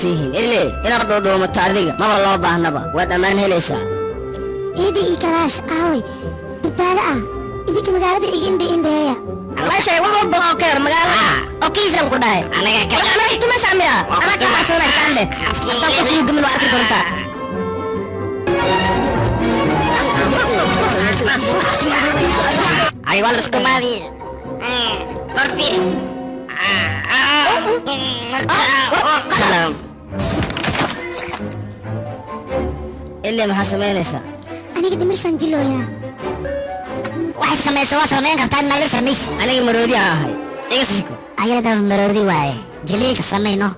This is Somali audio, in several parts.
سيهين اللي إلى ردوا متعذقة ما والله بهنبا وأمان هليسا إيدي إيكالاش أهوي تتالع إذيك مقالة إيجين دي إندية الله شيء والله بغاكر مقالة أوكي زم كداي أنا إنتو ما سامية أنا كلا سونا ساندة أفتاك كل من وقت كنتا أيوة الاسكماري طرفي سلام اللي محسمين لسا أنا قد مرشان جلو يا واحد سمي سوا سمين كرتان مالي سميس أنا مرودي هاي إيه سيكو أيضا مرودي واي جليك سمينو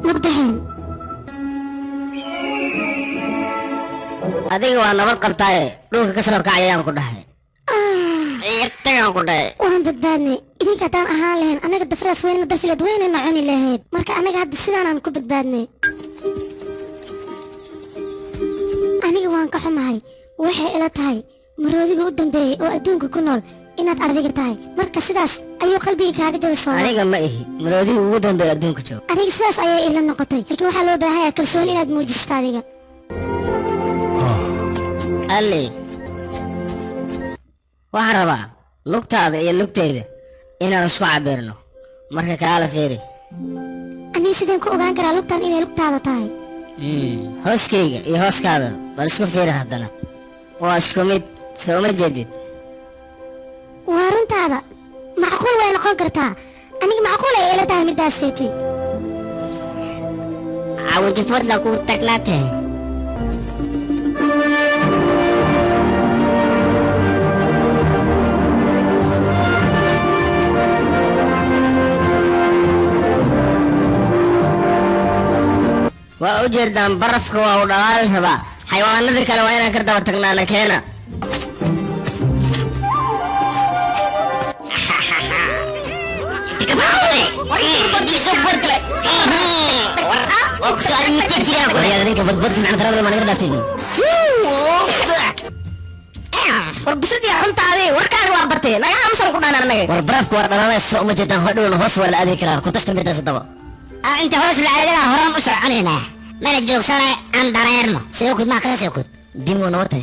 مبدحين adiga waa nabad qabtaaye dhulka ka soo kacayaan ku dhahay ayaan ku dhahay waan badbaadnay idinka haddaan ahaan lahayn anaga dafraas weynna darfileed weynayna cuni lahayd marka anaga hadda sidaanaan ku badbaadnay aniga waan ka xumahay waxay ila tahay maroodiga u dambeeyey oo adduunka ku nool inaad ardayga tahay marka sidaas ayuu qalbiga kaaga jabi soo aniga ma ihi maroodiga ugu dambeeya adduunka joog aniga sidaas ayay ila noqotay laakiin waxaa loo baahanyaa kalsooni inaad muujisto adiga alle waxaan rabaa lugtaada iyo lugtayda inaan isku cabirno marka kaala fiiri aniga sideen ku ogaan karaa lugtan inay lugtaada tahay hooskayga iyo hooskaada bal isku fiiri haddana waa isku mid soo ma jeedid waa runtaada macquul way noqon kartaa aniga macquul ay ila tahay middaaseti عوجفوت لكو تكناته waa u jeedaan barafka waa u dhalaalhaba xayawaanada kale waa inaan ka daba tagnaana keena warbisadii xuntaadii warkaaga waa bartay naga amsan ku dhaan anaga war barafka war dhalaalayso uma jeedaan hodhowna hoos waa la aadi karaa ku tashta midaas daba انت هوس العيلة هرام اسرع علينا من الجوك سنة عن درايرمو سيوكد ما كذا سيوكد دين ونوته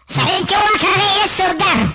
سعيد كواك هذه السردار